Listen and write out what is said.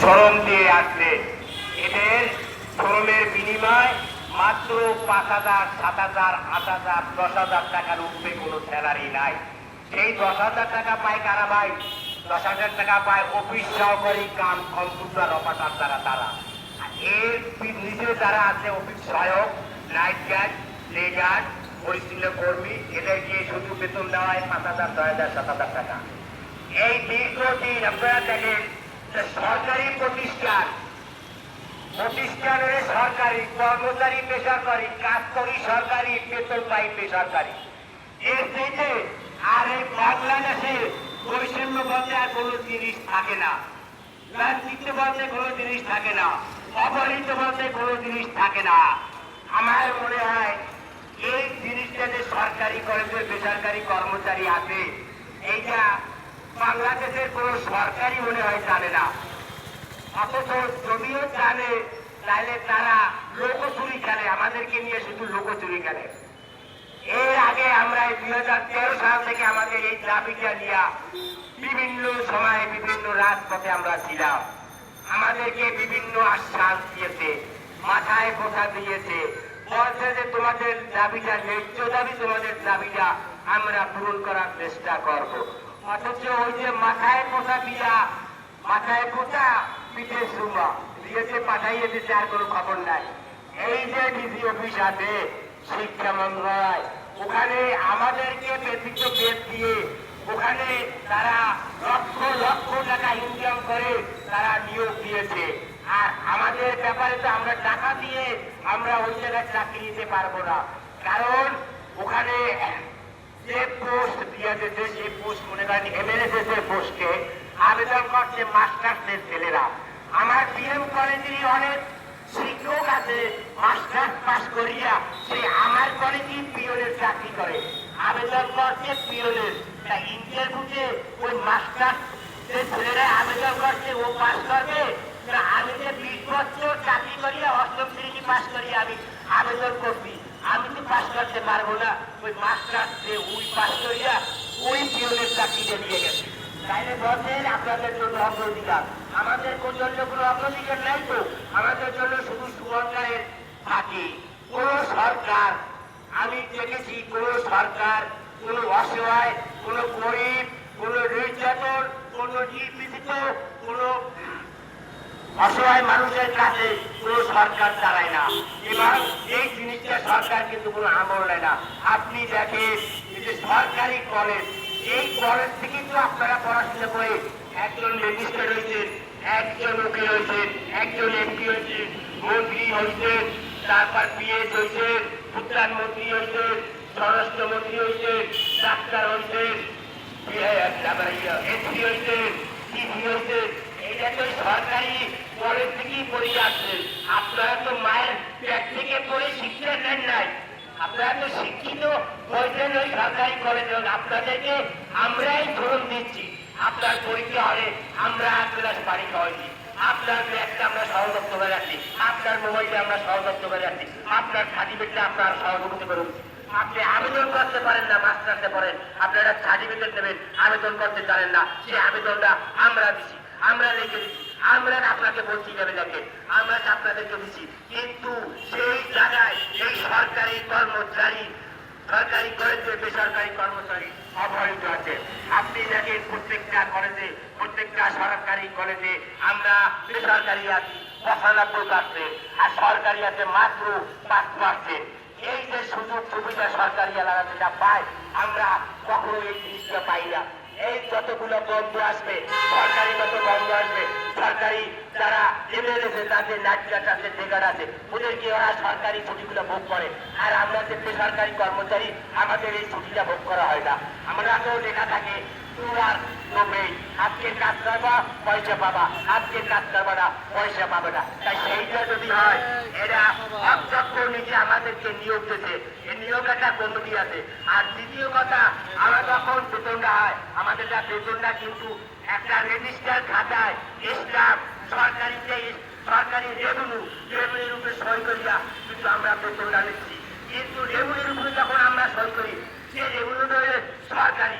শ্রম দিয়ে আসছে। এদের শ্রমের বিনিময় মাত্র 5,000, 7,000, 8,000, 10,000 টাকার উপরে কোনো স্যালারি নাই। সেই 10,000 টাকা পায় কারা ভাই? 10,000 টাকা পায় অফিস সহকারী কাম কম্পিউটার অপারেটর তারা। এর নিচে যারা আছে অফিস সহায়ক, নাইট গার্ড, ডে গার্ড, পরিচ্ছন্ন কর্মী, এদেরকে শুধু বেতন দেওয়া হয় 5,000, 6,000, 7,000 টাকা। এই দীর্ঘদিন আপনারা দেখেন যে সরকারি প্রতিষ্ঠানের সরকারি কর্মচারী বেসরকারি, কাজ করি সরকারি, বেতন পাই বেসরকারি। এর থেকে আর এই বাংলাদেশে বৈষম্য বলতে আর কোনো জিনিস থাকে না, রাজনীতি বলতে কোনো জিনিস থাকে না, অবহেলিত বলতে কোনো জিনিস থাকে না। আমার মনে হয় এই জিনিসটা যে সরকারি কলেজের বেসরকারি কর্মচারী আছে, এইটা বাংলাদেশের কোনো সরকারি মনে হয় জানে না। অথচ যদিও জানে, তাহলে তারা লোকচুরি খেলে, আমাদেরকে নিয়ে শুধু লোকচুরি খেলে। এর আগে আমরা 2013 সাল থেকে আমাদের এই দাবিটা নিয়ে বিভিন্ন সময়ে বিভিন্ন রাজপথে আমরা ছিলাম। আমাদেরকে বিভিন্ন আশ্বাস দিয়েছে, মাথায় কথা দিয়েছে, বলছে যে তোমাদের দাবিটা ন্যায্য দাবি, তোমাদের দাবিটা আমরা পূরণ করার চেষ্টা করব। অথচ ওই যে মাথায় কথা দিয়া, মাথায় কথা পিঠে সুমা দিয়েছে, পাঠাইয়ে দিতে আর কোনো খবর নাই। এই যে ডিসি অফিস আছে শিক্ষা মন্ত্রণালয়, ওখানে আমাদেরকে ব্যতীত বেদ দিয়ে ওখানে তারা লক্ষ লক্ষ টাকা ইনকাম করে তারা নিয়োগ দিয়েছে। আর আমাদের ব্যাপারে তো আমরা টাকা দিয়ে আমরা ওই জায়গায় চাকরি নিতে পারবো না, কারণ ওখানে যে পোস্ট দিয়ে দিয়েছে, যে পোস্ট মনে করেন এমএলএস এর পোস্টে আবেদন করছে মাস্টার্সের ছেলেরা। আমার বিএম কলেজেরই অনেক শিক্ষক আছে মাস্টার্স পাস করিয়া সে আমার কলেজে পিওনের চাকরি করে, আবেদন করছে পিওনের। ইন্টারভিউতে ওই মাস্টার্স যে ছেলেরা আবেদন করছে ও পাস করবে। আমি যে 20 বছর চাকরি করিয়া 8ম শ্রেণী পাস করিয়া আমি আবেদন করছি, আমি তো পাস করতে পারবো না। ওই মাস্টার্স যে ওই পাস করিয়া ওই পিওনের চাকরিটা নিয়ে গেছে। তাইলে বলছেন আপনাদের জন্য অগ্রাধিকার, আমাদের জন্য কোনো অগ্রাধিকার নাই তো? আমাদের জন্য শুধু সরকারের থাকে। কোন সরকার আমি দেখেছি, কোন সরকার কোন অসহায়, কোন গরিব, কোন নির্যাতন, কোন নিপীড়িত, কোন অসহায় মানুষের কাছে কোন সরকার চালায় না। এবং এই জিনিসটা সরকার কিন্তু কোনো আমল নেয় না। আপনি দেখেন যে সরকারি কলেজ, এই কলেজ থেকে তো আপনারা পড়াশোনা করে একজন ম্যাজিস্ট্রেট হয়েছেন, একজন উকিল হয়েছেন, একজন এমপি হয়েছেন, মন্ত্রী হয়েছেন, তারপর পিএস হয়েছেন, প্রধানমন্ত্রী হয়েছেন, স্বরাষ্ট্রমন্ত্রী হয়েছেন, ডাক্তার হয়েছেন, এমপি হয়েছেন, ডিসি হয়েছেন। এইটা তো সরকারি কলেজ থেকেই পড়ে আসছেন। আপনারা তো মায়ের পেট থেকে পড়ে শিক্ষা নেন নাই, আপনারা তো শিক্ষিত হয়েছেন ওই সরকারি কলেজে। আপনাদেরকে আমরাই ধরন দিচ্ছি। আপনার পরীক্ষা হলে আমরা 8 গ্লাস পানি খাওয়াইছি, আপনার ব্যাগটা আমরা সহযুক্ত করে রাখছি, আপনার মোবাইলটা আমরা সহযুক্ত করে রাখছি, আপনার সার্টিফিকেটটা আপনার সহযোগিতা করে দিচ্ছি। আপনি আবেদন করতে পারেন না, মাস্টার্সে পড়েন, আপনারা সার্টিফিকেট নেবেন, আবেদন করতে পারেন না, সেই আবেদনটা আমরা দিচ্ছি, আমরা লিখে দিচ্ছি, আমরা আপনাকে বলছি যাবে দেখেন, আমরা আপনাদেরকে দিচ্ছি। কিন্তু সেই জায়গায় এই সরকারি কর্মচারী, সরকারি কলেজে বেসরকারি কর্মচারী অবহেলিত আছে। আপনি দেখেন প্রত্যেকটা কলেজে, প্রত্যেকটা সরকারি কলেজে আমরা বেসরকারি আছি 95%, আর সরকারি আছে মাত্র 5%। এই যে সুযোগ সুবিধা সরকারি এলাকা যেটা পায়, আমরা কখনো এই জিনিসটা পাই না। এই যতগুলো বন্ধ আসবে, সরকারি যত বন্ধ আসবে, সরকারি যারা এমএলএ তাদের নাটকাট আছে, ডেগার আছে, ওদেরকে ওরা সরকারি ছুটিগুলো ভোগ করে। আর আমরা যে বেসরকারি কর্মচারী, আমাদের এই ছুটিটা ভোগ করা হয় না। আমরা তো লেখা থাকে তোমার নবেই, আজকে কাজ করবা পয়সা পাবা, আজকে কাজ করবা না পয়সা পাবে না। তাই সেইটা যদি হয়, এরা অধ্যক্ষ নিজে আমাদেরকে নিয়োগ দিতে, এই নিয়োগ একটা পদ্ধতি আছে। আর দ্বিতীয় কথা, আমরা যখন বেতনটা হয়, আমাদের বেতনটা কিন্তু একটা রেজিস্টার খাতায় স্টাফ সরকারিতে, সরকারি রেভিনিউর উপরে সই করিয়া কিন্তু আমরা বেতনটা নিচ্ছি। কিন্তু রেভিনিউর উপরে যখন আমরা সই করি, সে রেভিনিউ সরকারি